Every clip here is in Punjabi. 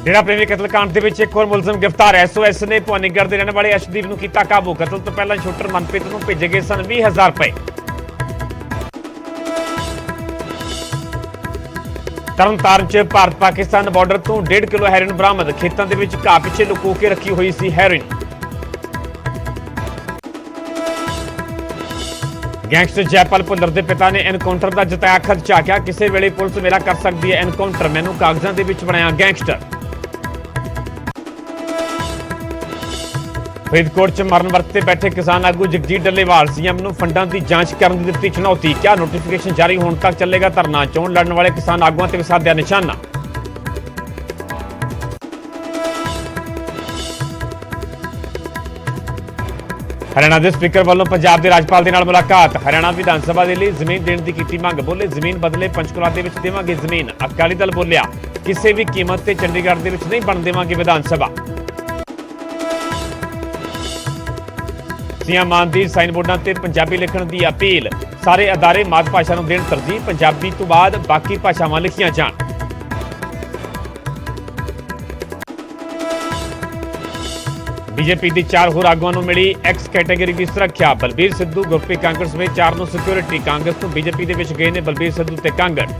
डेरा प्रेमी कतलकांड के एक होर मुलजम गिरफ्तार। SOS ने भवानीगढ़ के रहने वाले अर्शदीप को किया काबू। कतल तो पहला शूटर मनप्रीत को भेजे गए सन 20,000 रुपए। तरनतारन च भारत पाकिस्तान बॉर्डर तो 1.5 किलो हैरोइन बरामद। खेतों के घाह पिछे लुको के रखी हुई सी हैरोइन। गैंगस्टर जयपाल भुल्लर के पिता ने एनकाउंटर का जताया खदशा। क्या किसी वेले पुलिस मेरा कर सकती है एनकाउंटर, मैनू कागजां दे विच बनाया गैंगस्टर। फरीदकोट च मरण वरते बैठे किसान आगू जगजीत डल्लेवाल। सीएम नूं फंडां की जांच करने की दित्ती चुनौती। क्या नोटिफिकेशन जारी होने तक चलेगा धरना। चोण लड़न वाले किसान आगुआं ते साधा निशाना। हरियाणा के स्पीकर वालों पंजाब के राज्यपाल के नाल मुलाकात। हरियाणा विधान सभा के लिए जमीन देने की की मांग। बोले जमीन बदले पंचकुला के देवांगे जमीन। अकाली दल बोलिया किसी भी कीमत से चंडीगढ़ के नहीं बन देवांगे विधान सभा। सीएम मान की साइन बोर्डों से पंजाबी लिखण की अपील। सारे अदारे मात भाषा को देण तरजीह। पंजाबी तो बाद बाकी भाषावां लिखियां जाण। बीजेपी की 4 होर आगुआं नूं मिली एक्स कैटेगरी की सुरक्षा। बलबीर सिद्धू गुरप्रीत कांगड़ समेत 4 नूं सिक्योरिटी। कांग्रेस तो बीजेपी के विच गए ने बलबीर सिद्धू ते कांगड़।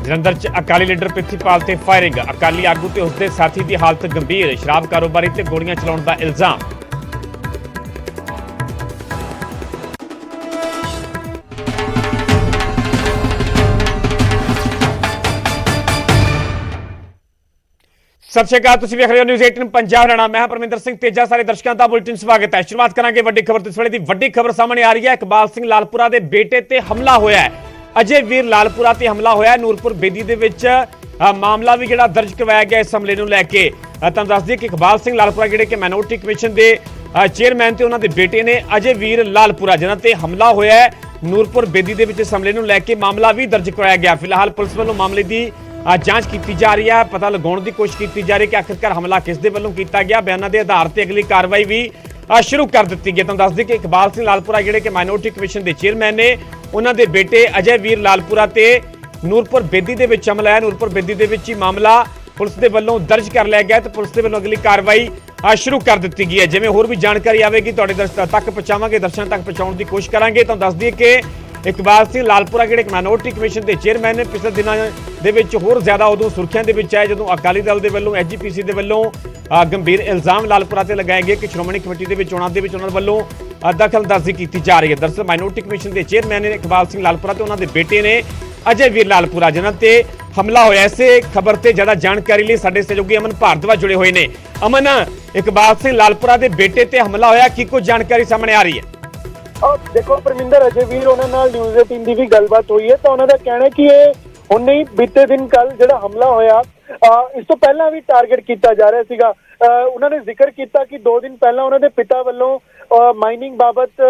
जलंधर च अकाली लीडर प्रिथीपाल ते फायरिंग। अकाली आगू ते उसके साथी की हालत गंभीर। शराब कारोबारी ते गोलियां चलाउण दा इल्जाम। सत श्री अकाल, तुसीं वेख रहे हो न्यूज़ 18 पंजाब हरियाणा। मैं परमिंदर सिंह तेजा। सारे दर्शकों का बुलेटिन स्वागत है। शुरुआत करांगे वड्डी खबर तो। इस वेले दी वड्डी खबर सामने आ रही है। इकबाल सिंह लालपुरा के बेटे ते हमला होया है। अजय वीर लालपुरा ते हमला होया है। नूरपुर बेदी दे विच मामला भी जिहड़ा दर्ज करवाया गया इस हमले नूं लैके। तुहानूं दस दईए कि इकबाल सिंह लालपुरा जिहड़े कि माइनॉरिटी कमीशन के चेयरमैन ते उन्हां दे बेटे ने अजय वीर लालपुरा जिन्हां ते हमला होया है नूरपुर बेदी दे विच इस हमले नूं लैके मामला भी दर्ज करवाया गया। फिलहाल पुलिस वालों मामले की जांच की जा रही है। पता लगाने की कोशिश की जा रही है कि आखिरकार हमला किस दे वल्लों किया गया। बयानों के आधार पर अगली कार्रवाई भी शुरू कर दी गई। तुहानूं दस दईए कि इकबाल सिंह लालपुरा जिहड़े कि माइनॉरिटी कमीशन के चेयरमैन ने उन्हां दे बेटे अजय वीर लालपुरा ते नूरपुर बेदी दे विच हमला है। नूरपुर बेदी दे विच ही मामला पुलिस के वल्लों दर्ज कर लिया गया तो पुलिस के वल्लों अगली कार्रवाई शुरू कर दी गई है। जिवें होर भी जानकारी आवेगी तुहाडे तक पहुंचावांगे, दर्शकों तक पहुंचाउण की कोशिश करांगे। तुहानूं दस दईए कि इकबाल सिंह लालपुरा जिहड़े माइनॉरिटी कमीशन के चेयरमैन ने पिछले दिनों के होर ज्यादा उदों सुर्खियां दे विच आए जदों अकाली दल के वल्लों SGPC के वल्लों गंभीर इल्जाम लालपुरा ते लगाए गए कि श्रोमणी कमेटी के चोणां दे विच उन्हां वल्लों दखलअंदाजी की जा रही है। दरअसल माइनॉरिटी कमीशन के चेयरमैन ने इकबाल सिंह लालपुरा ते उन्हां दे बेटे ने अजय वीर लालपुरा जिन्हां ते हमला होया। इसे खबर से ज्यादा जानकारी लिए साडे सहयोगी अमन भारद्वाज जुड़े हुए हैं। अमन, इकबाल सिंह लालपुरा के बेटे ते हमला होया, की कुछ जानकारी सामने आ रही है? देखो परमिंदर, अजय वीर उन्हां नाल न्यूज़ 18 की भी गलबात हुई है तो उन्होंने कहना है कि ये हुणे ही बीते दिन कल जिहड़ा हमला होया इस तो पहला भी टारगेट किया जा रहा सीगा। उन्होंने जिक्र किया कि 2 दिन पहला उन्होंने पिता वालों माइनिंग बाबत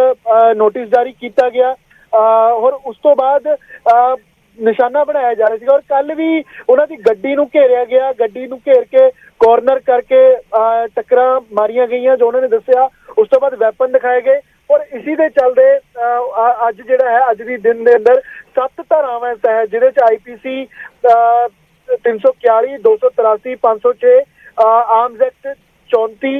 नोटिस जारी किया गया और उस तो बाद निशाना बनाया जा रहा है। और कल भी उन्होंने गड्डी नूं घेरिया गया। गड्डी नूं घेर के कॉर्नर करके टक्करां मारियां गईयां जो उन्होंने दस्सिया। उस तो बाद वैपन दिखाए गए और इसी दे चलदे अज जिहड़ा है अज दी दिन दे अंदर 7 धारावां तहत जिहदे च IPC 341 283 506 आर्म्स एक्ट 34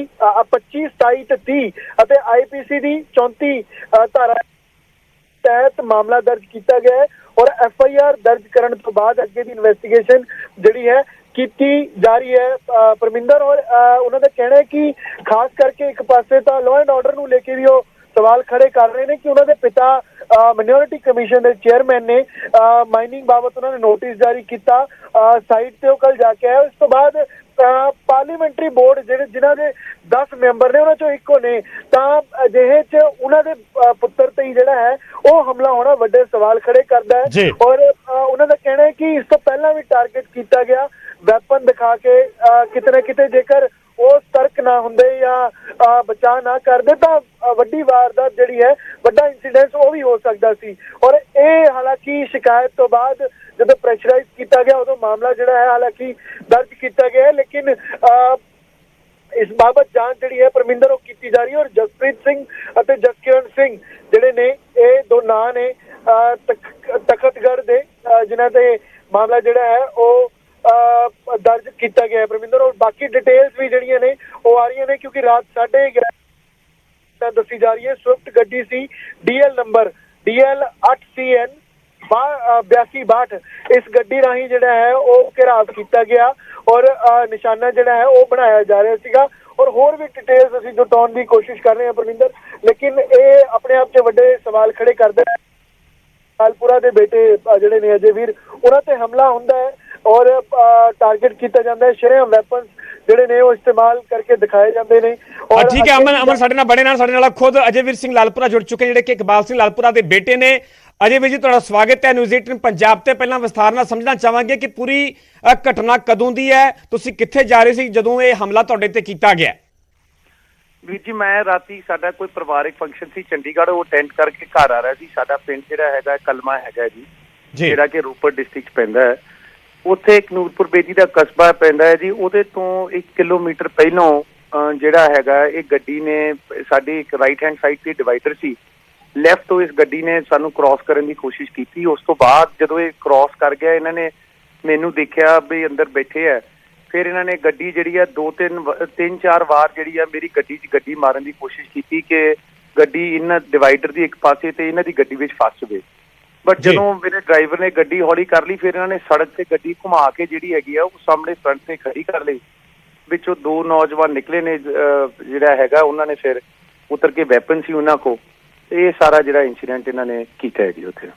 25 27 ते 30 ਅਤੇ IPC ਦੀ 34 धारा तहत मामला दर्ज किया गया है और FIR दर्ज करने तो बाद अगे की इन्वेस्टिगेशन जिहड़ी है की जा रही है परमिंदर। और उन्होंने कहना है कि खास करके एक पासे तो लॉ एंड ऑर्डर नूं लेके भी वो सवाल खड़े कर रहे हैं कि उन्होंने पिता माइनॉरिटी कमीशन के चेयरमैन ने माइनिंग बाबत उन्होंने नोटिस जारी किया। साइट से कल जाके आया। उस तो बाद पार्लीमेंटरी बोर्ड जिन्हों के 10 मैंबर ने उन्होंने इको ने अजिहे च उन्होंने पुत्र ते जिहड़ा है वो हमला होना वड्डे सवाल खड़े करता है। और उन्होंने कहना है कि इस तो पहला भी टारगेट किया गया वैपन दिखा के किते ना किते जेकर वो सतर्क ना होंदे या बचाव ना करते तो वड्डी वारदात जिहड़ी है वड्डा इंसीडेंस वो भी हो सकता सी। और ये हालांकि शिकायत तो बाद जब प्रेशराइज किया गया उदों मामला जिहड़ा है हालांकि दर्ज किया गया है लेकिन इस बाबत जांच जिहड़ी है परमिंदर वो की जा रही है। और जसप्रीत सिंह और जसकिरण सिंह जिहड़े ने ये 2 नां ने ਤਖਤਗੜ੍ਹ ਦੇ ਜਿਨ੍ਹਾਂ ਤੇ ਮਾਮਲਾ ਜਿਹੜਾ ਹੈ ਉਹ ਦਰਜ ਕੀਤਾ ਗਿਆ ਹੈ ਪ੍ਰਵਿੰਦਰ। ਔਰ ਬਾਕੀ ਡਿਟੇਲਸ ਵੀ ਜਿਹੜੀਆਂ ਨੇ ਉਹ ਆ ਰਹੀਆਂ ਨੇ, ਕਿਉਂਕਿ ਰਾਤ 11:30 ਦੱਸੀ ਜਾ ਰਹੀ ਹੈ। ਸਵਿਫਟ ਗੱਡੀ ਸੀ, DL ਨੰਬਰ DL 8CN 8262। ਇਸ ਗੱਡੀ ਰਾਹੀਂ ਜਿਹੜਾ ਹੈ ਉਹ ਘਿਰਾਵ ਕੀਤਾ ਗਿਆ ਔਰ ਨਿਸ਼ਾਨਾ ਜਿਹੜਾ ਹੈ ਉਹ ਬਣਾਇਆ ਜਾ ਰਿਹਾ ਸੀਗਾ। ਔਰ ਹੋਰ ਵੀ ਡਿਟੇਲਸ ਅਸੀਂ ਜੁਟਾਉਣ ਦੀ ਕੋਸ਼ਿਸ਼ ਕਰ ਰਹੇ ਹਾਂ ਪ੍ਰਵਿੰਦਰ, ਲੇਕਿਨ ਇਹ ਆਪਣੇ ਆਪ 'ਚ ਵੱਡੇ ਸਵਾਲ ਖੜੇ ਕਰਦਾ ਹੈ। ਲਾਲਪੁਰਾ ਦੇ ਬੇਟੇ ਜਿਹੜੇ ਨੇ ਅਜੇ ਵੀਰ, ਉਹਨਾਂ ਤੇ ਹਮਲਾ ਹੁੰਦਾ ਹੈ ਔਰ ਟਾਰਗੇਟ ਕੀਤਾ ਜਾਂਦਾ ਹੈ। ਸ਼ਰੇਆਮ ਵੈਪਨਸ ਜਿਹੜੇ ਨੇ ਉਹ ਇਸਤੇਮਾਲ ਕਰਕੇ ਦਿਖਾਏ ਜਾਂਦੇ ਨੇ। ਔਰ ਠੀਕ ਹੈ ਅਮਨ ਸਾਡੇ ਨਾਲ ਬੜੇ ਨਾਲ ਸਾਡੇ ਨਾਲ ਖੁਦ ਅਜੇਵੀਰ ਸਿੰਘ ਲਾਲਪੁਰਾ ਜੁੜ ਚੁੱਕੇ, ਜਿਹੜੇ ਕਿ ਇਕਬਾਲ ਸਿੰਘ ਲਾਲਪੁਰਾ ਦੇ ਬੇਟੇ ਨੇ। ਅਜੇਵੀਰ ਜੀ, ਤੁਹਾਡਾ ਸਵਾਗਤ ਹੈ ਨਿਊਜ਼ 18 ਪੰਜਾਬ ਤੇ। ਪਹਿਲਾਂ ਵਿਸਥਾਰ ਨਾਲ ਸਮਝਣਾ ਚਾਹਾਂਗੇ ਕਿ ਪੂਰੀ ਘਟਨਾ ਕਦੋਂ ਦੀ ਹੈ, ਤੁਸੀਂ ਕਿੱਥੇ ਜਾ ਰਹੇ ਸੀ ਜਦੋਂ ਇਹ ਹਮਲਾ ਤੁਹਾਡੇ ਤੇ ਕੀਤਾ ਗਿਆ? ਵੀਰ ਜੀ, ਮੈਂ ਰਾਤੀ ਸਾਡਾ ਕੋਈ ਪਰਿਵਾਰਿਕ ਫੰਕਸ਼ਨ ਸੀ ਚੰਡੀਗੜ੍ਹ, ਉਹ ਅਟੈਂਡ ਕਰਕੇ ਘਰ ਆ ਰਿਹਾ ਸੀ। ਸਾਡਾ ਪਿੰਡ ਜਿਹੜਾ ਹੈਗਾ ਕਲਮਾ ਹੈਗਾ ਜੀ, ਜਿਹੜਾ ਕਿ ਰੋਪੜ ਡਿਸਟ੍ਰਿਕਟ ਪੈਂਦਾ ਹੈ। ਉੱਥੇ ਇੱਕ ਨੂਰਪੁਰ ਬੇਦੀ ਦਾ ਕਸਬਾ ਪੈਂਦਾ ਹੈ ਜੀ, ਉਹਦੇ ਤੋਂ 1 ਕਿਲੋਮੀਟਰ ਪਹਿਲੋਂ ਜਿਹੜਾ ਹੈਗਾ ਇਹ ਗੱਡੀ ਨੇ ਸਾਡੀ ਇੱਕ ਰਾਈਟ ਹੈਂਡ ਸਾਈਡ ਤੇ ਡਿਵਾਈਡਰ ਸੀ, ਲੈਫਟ ਤੋਂ ਇਸ ਗੱਡੀ ਨੇ ਸਾਨੂੰ ਕ੍ਰਾਸ ਕਰਨ ਦੀ ਕੋਸ਼ਿਸ਼ ਕੀਤੀ। ਉਸ ਤੋਂ ਬਾਅਦ ਜਦੋਂ ਇਹ ਕ੍ਰਾਸ ਕਰ ਗਿਆ, ਇਹਨਾਂ ਨੇ ਮੈਨੂੰ ਦੇਖਿਆ ਵੀ ਅੰਦਰ ਬੈਠੇ ਹੈ। ਫਿਰ ਇਹਨਾਂ ਨੇ ਗੱਡੀ ਜਿਹੜੀ ਆ 3-4 ਵਾਰ ਜਿਹੜੀ ਆ ਮੇਰੀ ਗੱਡੀ 'ਚ ਗੱਡੀ ਮਾਰਨ ਦੀ ਕੋਸ਼ਿਸ਼ ਕੀਤੀ ਕਿ ਗੱਡੀ ਇਹਨਾਂ ਡਿਵਾਈਡਰ ਦੀ ਇੱਕ ਪਾਸੇ ਤੇ ਇਹਨਾਂ ਦੀ ਗੱਡੀ ਵਿੱਚ ਫਸ ਜਾਵੇ। ਬਟ ਜਦੋਂ ਮੇਰੇ ਡਰਾਈਵਰ ਨੇ ਗੱਡੀ ਹੌਲੀ ਕਰ ਲਈ, ਫਿਰ ਇਹਨਾਂ ਨੇ ਸੜਕ ਤੇ ਗੱਡੀ ਘੁਮਾ ਕੇ ਜਿਹੜੀ ਹੈਗੀ ਆ ਉਹ ਸਾਹਮਣੇ ਫਰੰਟ ਤੇ ਖੜੀ ਕਰ ਲਈ। ਵਿੱਚੋਂ 2 ਨੌਜਵਾਨ ਨਿਕਲੇ ਨੇ, ਜਿਹੜਾ ਹੈਗਾ ਉਹਨਾਂ ਨੇ ਫਿਰ ਉਤਰ ਕੇ ਵੈਪਨ ਸੀ ਉਹਨਾਂ ਕੋਲ। ਇਹ ਸਾਰਾ ਜਿਹੜਾ ਇਨਸੀਡੈਂਟ ਇਹਨਾਂ ਨੇ ਕੀਤਾ ਹੈ ਜੀ ਉੱਥੇ।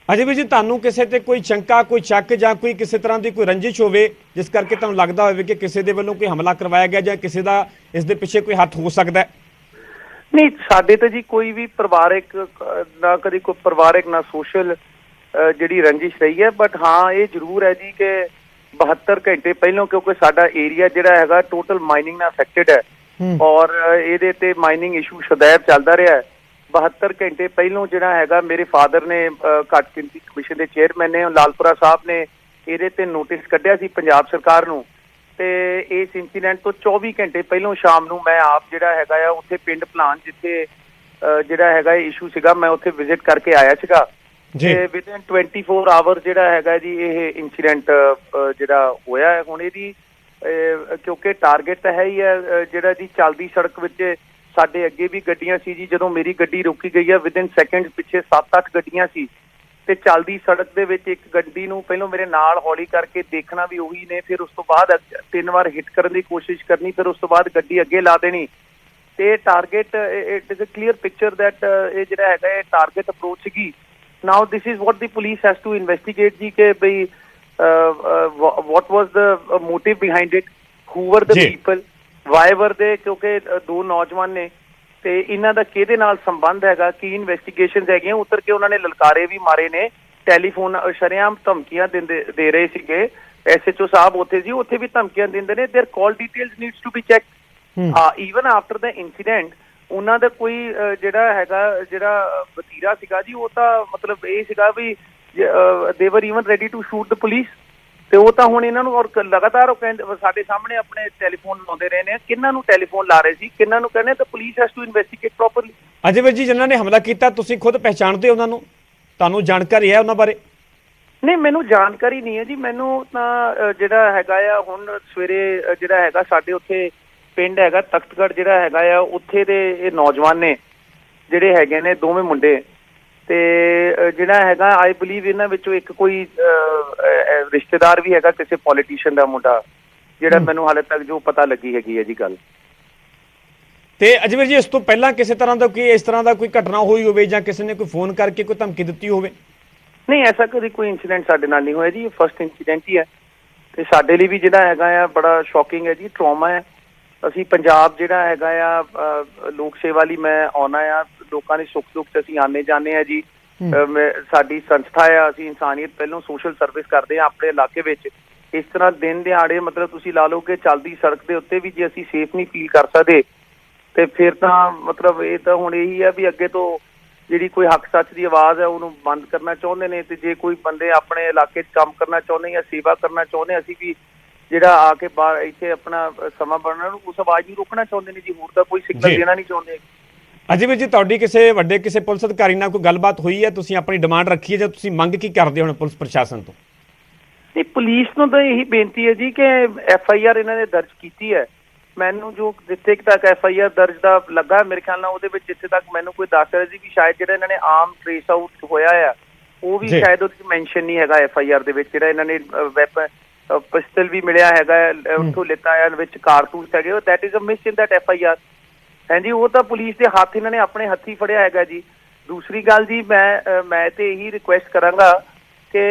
ਅਜੇਵੀਰ ਜੀ, ਤੁਹਾਨੂੰ ਕਿਸੇ ਤੇ ਕੋਈ ਸ਼ੰਕਾ, ਕੋਈ ਸ਼ੱਕ ਜਾਂ ਕੋਈ ਕਿਸੇ ਤਰ੍ਹਾਂ ਦੀ ਕੋਈ ਰੰਜਿਸ਼ ਹੋਵੇ ਜਿਸ ਕਰਕੇ ਤੁਹਾਨੂੰ ਲੱਗਦਾ ਹੋਵੇ ਕਿ ਕਿਸੇ ਦੇ ਵੱਲੋਂ ਕੋਈ ਹਮਲਾ ਕਰਵਾਇਆ ਗਿਆ ਜਾਂ ਕਿਸੇ ਦਾ ਇਸ ਦੇ ਪਿੱਛੇ ਕੋਈ ਹੱਥ ਹੋ ਸਕਦਾ ਹੈ? ਨਹੀਂ, ਸਾਡੇ ਤਾਂ ਜੀ ਕੋਈ ਵੀ ਪਰਿਵਾਰਿਕ ਨਾ ਕਦੀ ਕੋਈ ਪਰਿਵਾਰਿਕ ਨਾ ਸੋਸ਼ਲ ਜਿਹੜੀ ਰੰਜਿਸ਼ ਰਹੀ ਹੈ। ਬਟ ਹਾਂ ਇਹ ਜ਼ਰੂਰ ਹੈ ਜੀ ਕਿ 72 ਘੰਟੇ ਪਹਿਲਾਂ, ਕਿਉਂਕਿ ਸਾਡਾ ਏਰੀਆ ਜਿਹੜਾ ਹੈਗਾ ਟੋਟਲ ਮਾਈਨਿੰਗ ਨਾਲ ਅਫੈਕਟਡ ਹੈ ਔਰ ਇਹਦੇ ਤੇ ਮਾਈਨਿੰਗ ਇਸ਼ੂ ਸदैव ਚੱਲਦਾ ਰਿਹਾ ਹੈ। 72 ਘੰਟੇ ਪਹਿਲੋਂ ਜਿਹੜਾ ਹੈਗਾ ਮੇਰੇ ਫਾਦਰ ਨੇ ਘੱਟ ਗਿਣਤੀ ਕਮਿਸ਼ਨ ਦੇ ਚੇਅਰਮੈਨ ਨੇ ਲਾਲਪੁਰਾ ਸਾਹਿਬ ਨੇ ਇਹਦੇ ਤੇ ਨੋਟਿਸ ਕੱਢਿਆ ਸੀ ਪੰਜਾਬ ਸਰਕਾਰ ਨੂੰ। ਤੇ ਇਸ ਇਨਸੀਡੈਂਟ ਤੋਂ 24 ਘੰਟੇ ਪਹਿਲੋਂ ਸ਼ਾਮ ਨੂੰ ਮੈਂ ਆਪ ਜਿਹੜਾ ਹੈਗਾ ਆ ਉੱਥੇ ਪਿੰਡ ਪਲਾਨ ਜਿੱਥੇ ਜਿਹੜਾ ਹੈਗਾ ਇਸ਼ੂ ਸੀਗਾ, ਮੈਂ ਉੱਥੇ ਵਿਜ਼ਿਟ ਕਰਕੇ ਆਇਆ ਸੀਗਾ। ਤੇ ਵਿਦਿਨ 24 ਆਵਰ ਜਿਹੜਾ ਹੈਗਾ ਜੀ ਇਹ ਇਨਸੀਡੈਂਟ ਜਿਹੜਾ ਹੋਇਆ ਹੈ। ਹੁਣ ਇਹਦੀ ਕਿਉਂਕਿ ਟਾਰਗੇਟ ਤਾਂ ਹੈ ਹੀ ਹੈ ਜਿਹੜਾ ਜੀ ਚੱਲਦੀ ਸੜਕ ਵਿੱਚ ਸਾਡੇ ਅੱਗੇ ਵੀ ਗੱਡੀਆਂ ਸੀ ਜੀ। ਜਦੋਂ ਮੇਰੀ ਗੱਡੀ ਰੋਕੀ ਗਈ ਹੈ ਵਿਦਿਨ ਸੈਕਿੰਡ ਪਿੱਛੇ 7-8 ਗੱਡੀਆਂ ਸੀ ਤੇ ਚੱਲਦੀ ਸੜਕ ਦੇ ਵਿੱਚ ਇੱਕ ਗੱਡੀ ਨੂੰ ਪਹਿਲਾਂ ਮੇਰੇ ਨਾਲ ਹੌਲੀ ਕਰਕੇ ਦੇਖਣਾ ਵੀ ਉਹੀ ਨੇ, ਫਿਰ ਉਸ ਤੋਂ ਬਾਅਦ 3 ਵਾਰ ਹਿੱਟ ਕਰਨ ਦੀ ਕੋਸ਼ਿਸ਼ ਕਰਨੀ, ਫਿਰ ਉਸ ਤੋਂ ਬਾਅਦ ਗੱਡੀ ਅੱਗੇ ਲਾ ਦੇਣੀ। ਤੇ target it is a clear picture that ਇਹ ਜਿਹੜਾ ਹੈਗਾ ਇਹ ਟਾਰਗੇਟ ਅਪਰੋਚ ਸੀਗੀ। Now this is what the police has to investigate ਜੀ ਕਿ ਬਈ what was the motive behind it, who were the people, why were they, ਕਿਉਂਕਿ 2 ਨੌਜਵਾਨ ਨੇ ਤੇ ਇਹਨਾਂ ਦਾ ਕਿਹਦੇ ਨਾਲ ਸੰਬੰਧ ਹੈਗਾ, ਕੀ ਇਨਵੈਸਟੀਗੇਸ਼ਨਸ ਹੈਗੀਆਂ। ਉਤਰ ਕੇ ਉਹਨਾਂ ਨੇ ਲਲਕਾਰੇ ਵੀ ਮਾਰੇ ਨੇ, ਟੈਲੀਫੋਨ ਸ਼ਰੇਆਮ ਧਮਕੀਆਂ ਦੇ ਰਹੇ ਸੀਗੇ। SHO ਸਾਹਿਬ ਉੱਥੇ ਜੀ, ਉੱਥੇ ਵੀ ਧਮਕੀਆਂ ਦਿੰਦੇ ਨੇ। Their call details needs to be checked even after the incident. ਉਹਨਾਂ ਦਾ ਕੋਈ ਜਿਹੜਾ ਹੈਗਾ ਜਿਹੜਾ ਵਤੀਰਾ ਸੀਗਾ ਜੀ, ਉਹ ਤਾਂ ਮਤਲਬ ਇਹ ਸੀਗਾ ਵੀ they were even ready to shoot the police. ਤੇ ਉਹ ਤਾਂ ਹੁਣ ਇਹਨਾਂ ਨੂੰ ਔਰ ਲਗਾਤਾਰ ਉਹ ਕਹਿੰਦੇ ਸਾਡੇ ਸਾਹਮਣੇ ਆਪਣੇ ਟੈਲੀਫੋਨ ਲਾਉਂਦੇ ਰਹੇ ਨੇ, ਕਿਹਨਾਂ ਨੂੰ ਟੈਲੀਫੋਨ ਲਾ ਰਹੇ ਸੀ, ਕਿਹਨਾਂ ਨੂੰ ਕਹਿੰਦੇ, ਤਾਂ police has to investigate properly. Ajayveer ji, ਜਿਨ੍ਹਾਂ ਨੇ ਹਮਲਾ ਕੀਤਾ ਤੁਸੀਂ ਖੁਦ ਪਹਿਚਾਣਦੇ ਹੋ ਉਹਨਾਂ ਨੂੰ? ਤੁਹਾਨੂੰ ਜਾਣਕਾਰੀ ਹੈ ਉਹਨਾਂ ਬਾਰੇ? ਨਹੀਂ, ਮੈਨੂੰ ਜਾਣਕਾਰੀ ਨਹੀਂ ਹੈ ਜੀ। ਮੈਨੂੰ ਤਾਂ ਜਿਹੜਾ ਹੈਗਾ ਆ ਹੁਣ ਸਵੇਰੇ ਜਿਹੜਾ ਹੈਗਾ ਸਾਡੇ ਉੱਥੇ ਪਿੰਡ ਹੈਗਾ ਤਖਤਗੜ੍ਹ ਜਿਹੜਾ ਹੈਗਾ ਆ, ਉੱਥੇ ਦੇ ਇਹ ਨੌਜਵਾਨ ਨੇ ਜਿਹੜੇ ਹੈਗੇ ਨੇ ਦੋਵੇਂ ਮੁੰਡੇ। ਤੇ ਜਿਹੜਾ ਹੈਗਾ ਆਈ ਬਿਲੀਵ ਇਹਨਾਂ ਵਿੱਚੋਂ ਇੱਕ ਕੋਈ ਰਿਸ਼ਤੇਦਾਰ ਵੀ ਹੈਗਾ ਕਿਸੇ ਪੋਲੀਟੀਸ਼ੀਅਨ ਦਾ ਮੁੰਡਾ, ਜਿਹੜਾ ਮੈਨੂੰ ਹਾਲੇ ਤੱਕ ਜੋ ਪਤਾ ਲੱਗੀ ਹੈਗੀ ਹੈ ਜੀ ਗੱਲ। ਤੇ ਅਜੇਵੀਰ ਜੀ, ਇਸ ਤੋਂ ਪਹਿਲਾਂ ਕਿਸੇ ਤਰ੍ਹਾਂ ਦਾ ਕੋਈ ਇਸ ਤਰ੍ਹਾਂ ਦਾ ਕੋਈ ਘਟਨਾ ਹੋਈ ਹੋਵੇ ਜਾਂ ਕਿਸੇ ਨੇ ਕੋਈ ਫੋਨ ਕਰਕੇ ਕੋਈ ਧਮਕੀ ਦਿੱਤੀ ਹੋਵੇ? ਨਹੀਂ, ਐਸਾ ਕਦੀ ਕੋਈ ਇੰਸੀਡੈਂਟ ਸਾਡੇ ਨਾਲ ਨਹੀਂ ਹੋਇਆ ਜੀ। ਇਹ ਫਸਟ ਇੰਸੀਡੈਂਟ ਹੀ ਹੈ ਤੇ ਸਾਡੇ ਲਈ ਵੀ ਜਿਹੜਾ ਹੈਗਾ ਆ ਬੜਾ ਸ਼ੌਕਿੰਗ ਹੈ ਜੀ, ਟਰੋਮਾ ਹੈ। ਅਸੀਂ ਪੰਜਾਬ ਜਿਹੜਾ ਹੈਗਾ ਆ ਲੋਕ ਸੇਵਾ ਲਈ ਮੈਂ ਆਉਣਾ ਆ, ਲੋਕਾਂ ਦੇ ਸੁੱਖ ਦੁੱਖ 'ਚ ਅਸੀਂ ਆਨੇ ਜਾਂਦੇ ਆ ਜੀ। ਸਾਡੀ ਸੰਸਥਾ ਆ, ਅਸੀਂ ਇਨਸਾਨੀਅਤ ਪਹਿਲੋਂ ਸੋਸ਼ਲ ਸਰਵਿਸ ਕਰਦੇ ਹਾਂ ਆਪਣੇ ਇਲਾਕੇ ਵਿੱਚ। ਇਸ ਤਰ੍ਹਾਂ ਦਿਨ ਦਿਹਾੜੇ ਮਤਲਬ ਤੁਸੀਂ ਲਾ ਲਓ ਕਿ ਚੱਲਦੀ ਸੜਕ ਦੇ ਉੱਤੇ ਵੀ ਜੇ ਅਸੀਂ ਸੇਫ ਨਹੀਂ ਫੀਲ ਕਰ ਸਕਦੇ ਤੇ ਫਿਰ ਤਾਂ ਮਤਲਬ ਇਹ ਤਾਂ ਹੁਣ ਇਹੀ ਆ ਵੀ ਅੱਗੇ ਤੋਂ ਜਿਹੜੀ ਕੋਈ ਹੱਕ ਸੱਚ ਦੀ ਆਵਾਜ਼ ਹੈ ਉਹਨੂੰ ਬੰਦ ਕਰਨਾ ਚਾਹੁੰਦੇ ਨੇ। ਤੇ ਜੇ ਕੋਈ ਬੰਦੇ ਆਪਣੇ ਇਲਾਕੇ 'ਚ ਕੰਮ ਕਰਨਾ ਚਾਹੁੰਦੇ ਜਾਂ ਸੇਵਾ ਕਰਨਾ ਚਾਹੁੰਦੇ, ਅਸੀਂ ਵੀ ਜਿਹੜਾ ਆ ਕੇ ਬਾਹਰ ਇੱਥੇ ਆਪਣਾ ਸਮਾਂ ਬਣਨਾ ਨੂੰ ਉਸ ਆਵਾਜ਼ ਨੂੰ ਰੋਕਣਾ ਚਾਹੁੰਦੇ ਨੇ ਜੀ। ਹੋਰ ਤਾਂ ਕੋਈ ਸਿਗਨਲ ਦੇਣਾ ਨਹੀਂ ਚਾਹੁੰਦੇ। ਅਜੇ ਵੀ ਜੀ ਤੁਹਾਡੀ ਕਿਸੇ ਵੱਡੇ ਕਿਸੇ ਪੁਲਿਸ ਅਧਿਕਾਰੀ ਨਾਲ ਕੋਈ ਗੱਲਬਾਤ ਹੋਈ ਹੈ? ਤੁਸੀਂ ਆਪਣੀ ਡਿਮਾਂਡ ਰੱਖੀ ਹੈ ਜਾਂ ਤੁਸੀਂ ਮੰਗ ਕੀ ਕਰਦੇ ਹੋ ਹੁਣ ਪੁਲਿਸ ਪ੍ਰਸ਼ਾਸਨ ਤੋਂ? ਤੇ ਪੁਲਿਸ ਨੂੰ ਤਾਂ ਇਹੀ ਬੇਨਤੀ ਹੈ ਜੀ ਕਿ FIR ਇਹਨਾਂ ਨੇ ਦਰਜ ਕੀਤੀ ਹੈ। ਮੈਨੂੰ ਜੋ ਜਿੱਥੇ ਤੱਕ FIR ਦਰਜ ਦਾ ਲੱਗਾ ਮੇਰੇ ਖਿਆਲ ਨਾਲ ਉਹਦੇ ਵਿੱਚ ਜਿੱਥੇ ਤੱਕ ਮੈਨੂੰ ਕੋਈ ਦੱਸ ਰਿਹਾ ਸੀ ਕਿ ਸ਼ਾਇਦ ਜਿਹੜਾ ਇਹਨਾਂ ਨੇ ਆਮ ਟ੍ਰੇਸ ਆਊਟ ਹੋਇਆ ਆ ਉਹ ਵੀ ਸ਼ਾਇਦ ਉਹਦੇ ਮੈਂਸ਼ਨ ਨਹੀਂ ਹੈਗਾ FIR ਦੇ ਵਿੱਚ। ਜਿਹੜਾ ਇਹਨਾਂ ਨੇ ਵੈਪਨ ਪਿਸਟਲ ਵੀ ਮਿਲਿਆ ਹੈਗਾ ਉੱਥੋਂ ਲਿੱਤਾ ਆ ਵਿੱਚ ਕਾਰਤੂਸ ਹੈਗੇ ਉਹ that is a miss in that FIR। ਹਾਂਜੀ ਉਹ ਤਾਂ ਪੁਲਿਸ ਦੇ ਹੱਥ ਇਹਨਾਂ ਨੇ ਆਪਣੇ ਹੱਥੀ ਫੜਿਆ ਹੈਗਾ ਜੀ। ਦੂਸਰੀ ਗੱਲ ਜੀ ਮੈਂ ਤੇ ਇਹੀ ਰਿਕੁਐਸਟ ਕਰਾਂਗਾ ਕਿ